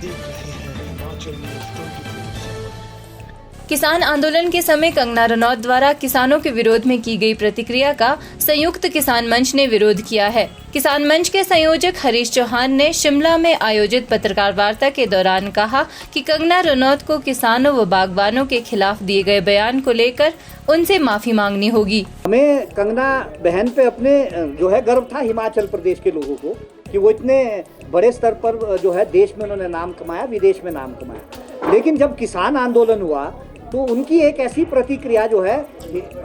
देख रहे हैं हिमाचल न्यूज़ 24। किसान आंदोलन के समय कंगना रनौत द्वारा किसानों के विरोध में की गई प्रतिक्रिया का संयुक्त किसान मंच ने विरोध किया है। किसान मंच के संयोजक हरीश चौहान ने शिमला में आयोजित पत्रकार वार्ता के दौरान कहा कि कंगना रनौत को किसानों व बागवानों के खिलाफ दिए गए बयान को लेकर उनसे माफी मांगनी होगी। हमें कंगना बहन पे अपने जो है गर्व था हिमाचल प्रदेश के लोगों को कि वो इतने बड़े स्तर पर जो है देश में उन्होंने नाम कमाया, विदेश में नाम कमाया। लेकिन जब किसान आंदोलन हुआ तो उनकी एक ऐसी प्रतिक्रिया जो है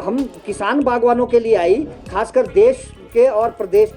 हम किसान बागवानों के लिए आई, खासकर देश के और प्रदेश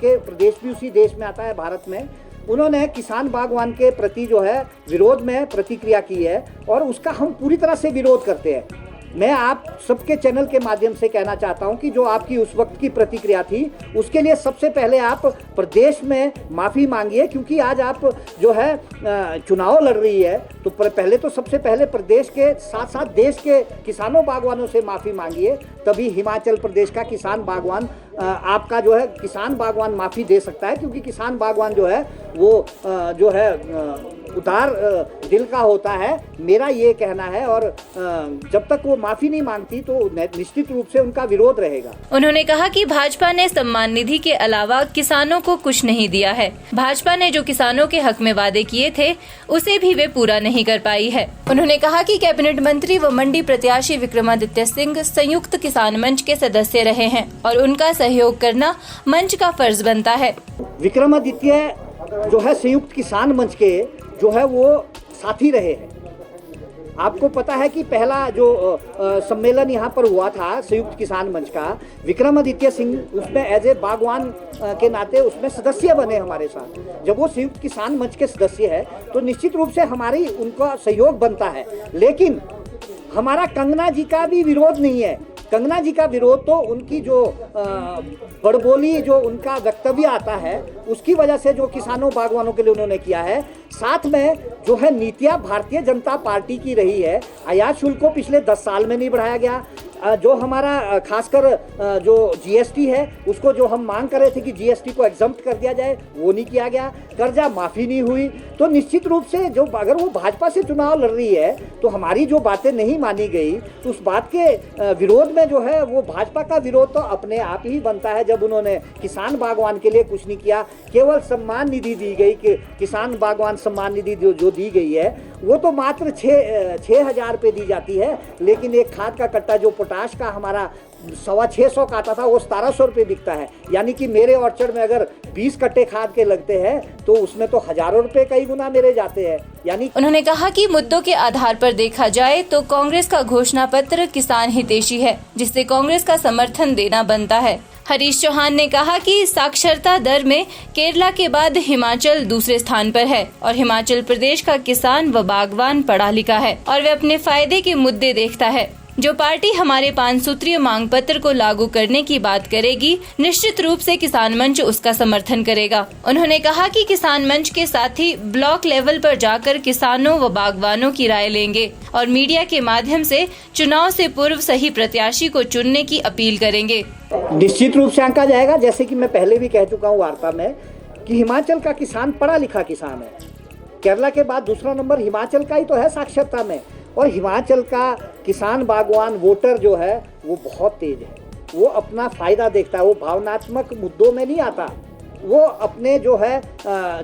भी उसी देश में आता है भारत में। उन्होंने किसान बागवान के प्रति जो है विरोध में प्रतिक्रिया की है और उसका हम पूरी तरह से विरोध करते हैं। मैं आप सबके चैनल के माध्यम से कहना चाहता हूं कि जो आपकी उस वक्त की प्रतिक्रिया थी उसके लिए सबसे पहले आप प्रदेश में माफ़ी मांगिए, क्योंकि आज आप जो है चुनाव लड़ रही है तो पहले तो सबसे पहले प्रदेश के साथ साथ देश के किसानों बागवानों से माफ़ी मांगिए, तभी हिमाचल प्रदेश का किसान बागवान आपका जो है किसान बागवान माफ़ी दे सकता है। क्योंकि किसान बागवान जो है वो जो है उदार दिल का होता है, मेरा ये कहना है। और जब तक वो माफी नहीं मांगती तो निश्चित रूप से उनका विरोध रहेगा। उन्होंने कहा कि भाजपा ने सम्मान निधि के अलावा किसानों को कुछ नहीं दिया है। भाजपा ने जो किसानों के हक में वादे किए थे उसे भी वे पूरा नहीं कर पाई है। उन्होंने कहा कि कैबिनेट मंत्री व मंडी प्रत्याशी विक्रमादित्य सिंह संयुक्त किसान मंच के सदस्य रहे हैं और उनका सहयोग करना मंच का फर्ज बनता है। विक्रमादित्य जो है संयुक्त किसान मंच के जो है वो साथी रहे हैं। आपको पता है कि पहला जो सम्मेलन यहाँ पर हुआ था संयुक्त किसान मंच का, विक्रमादित्य सिंह उसमें एज ए बागवान के नाते उसमें सदस्य बने हमारे साथ। जब वो संयुक्त किसान मंच के सदस्य है तो निश्चित रूप से हमारी उनका सहयोग बनता है। लेकिन हमारा कंगना जी का भी विरोध नहीं है। कंगना जी का विरोध तो उनकी जो बड़बोली जो उनका वक्तव्य आता है उसकी वजह से जो किसानों बागवानों के लिए उन्होंने किया है। साथ में जो है नीतियाँ भारतीय जनता पार्टी की रही है। आयात शुल्क को पिछले 10 साल में नहीं बढ़ाया गया। जो हमारा खासकर जो जीएसटी है उसको जो हम मांग कर रहे थे कि जीएसटी को एग्जम्प्ट कर दिया जाए वो नहीं किया गया। कर्जा माफ़ी नहीं हुई। तो निश्चित रूप से जो अगर वो भाजपा से चुनाव लड़ रही है तो हमारी जो बातें नहीं मानी गई तो उस बात के विरोध में जो है वो भाजपा का विरोध तो अपने आप ही बनता है। जब उन्होंने किसान बागवान के लिए कुछ नहीं किया, केवल सम्मान निधि दी गई कि किसान बागवान सम्मान निधि जो दी गई है वो तो मात्र 6,000 रुपये दी जाती है। लेकिन एक खाद का कट्टा जो पोटाश का हमारा 625 का आता था वो 1700 रुपये बिकता है। यानी कि मेरे ऑर्चर्ड में अगर 20 कट्टे खाद के लगते हैं तो उसमें तो हजारों रुपए कई गुना मेरे जाते हैं। यानी उन्होंने कहा कि मुद्दों के आधार पर देखा जाए तो कांग्रेस का घोषणा पत्र किसान हितैषी है, जिससे कांग्रेस का समर्थन देना बनता है। हरीश चौहान ने कहा कि साक्षरता दर में केरला के बाद हिमाचल दूसरे स्थान पर है और हिमाचल प्रदेश का किसान व बागवान पढ़ा लिखा है और वे अपने फायदे के मुद्दे देखता है। जो पार्टी हमारे 5 सूत्रीय मांग पत्र को लागू करने की बात करेगी, निश्चित रूप से किसान मंच उसका समर्थन करेगा। उन्होंने कहा कि किसान मंच के साथी ब्लॉक लेवल पर जाकर किसानों व बागवानों की राय लेंगे और मीडिया के माध्यम से चुनाव से पूर्व सही प्रत्याशी को चुनने की अपील करेंगे। निश्चित रूप से आंका जाएगा। जैसे कि मैं पहले भी कह चुका हूँ वार्ता में कि हिमाचल का किसान पढ़ा लिखा किसान है। केरला के बाद दूसरा नंबर हिमाचल का ही तो है साक्षरता में। और हिमाचल का किसान बागवान वोटर जो है वो बहुत तेज है। वो अपना फ़ायदा देखता है, वो भावनात्मक मुद्दों में नहीं आता। वो अपने जो है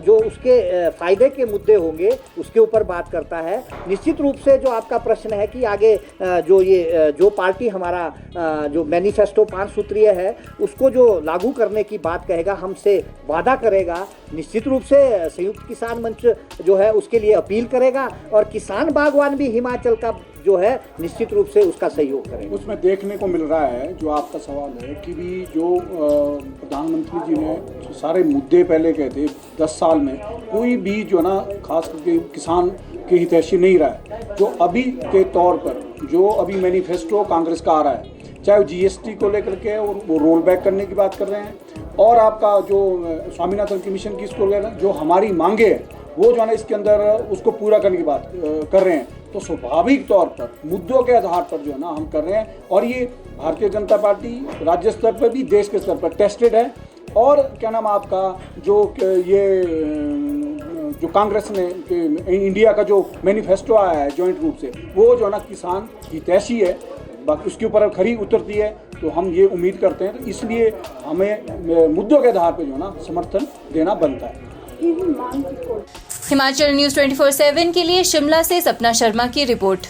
जो उसके फ़ायदे के मुद्दे होंगे उसके ऊपर बात करता है। निश्चित रूप से जो आपका प्रश्न है कि आगे जो पार्टी हमारा जो मैनिफेस्टो 5 सूत्रीय है उसको जो लागू करने की बात कहेगा, हमसे वादा करेगा, निश्चित रूप से संयुक्त किसान मंच जो है उसके लिए अपील करेगा और किसान बागवान भी हिमाचल का जो है निश्चित रूप से उसका सहयोग करेंगे। उसमें देखने को मिल रहा है जो आपका सवाल है कि भी जो प्रधानमंत्री जी ने सारे मुद्दे पहले कहे थे 10 साल में कोई भी जो ना खास करके किसान के हितैषी नहीं रहा है। जो अभी के तौर पर जो अभी मैनिफेस्टो कांग्रेस का आ रहा है, चाहे वो जीएसटी को लेकर के वो रोल बैक करने की बात कर रहे हैं और आपका जो स्वामीनाथन कमीशन की इसको लेकर जो हमारी मांगे है वो जो है ना इसके अंदर उसको पूरा करने की बात कर रहे हैं। तो स्वाभाविक तौर पर मुद्दों के आधार पर जो है ना हम कर रहे हैं और ये भारतीय जनता पार्टी राज्य स्तर पर भी देश के स्तर पर टेस्टेड है। और क्या नाम आपका जो ये जो कांग्रेस ने इंडिया का जो मैनिफेस्टो आया है जॉइंट रूप से, वो जो है ना किसान हितैषी है, बाकी उसके ऊपर खरी उतरती है, तो हम ये उम्मीद करते हैं। तो इसलिए हमें मुद्दों के आधार पर जो है ना समर्थन देना बनता है। हिमाचल न्यूज़ 24/7 के लिए शिमला से सपना शर्मा की रिपोर्ट।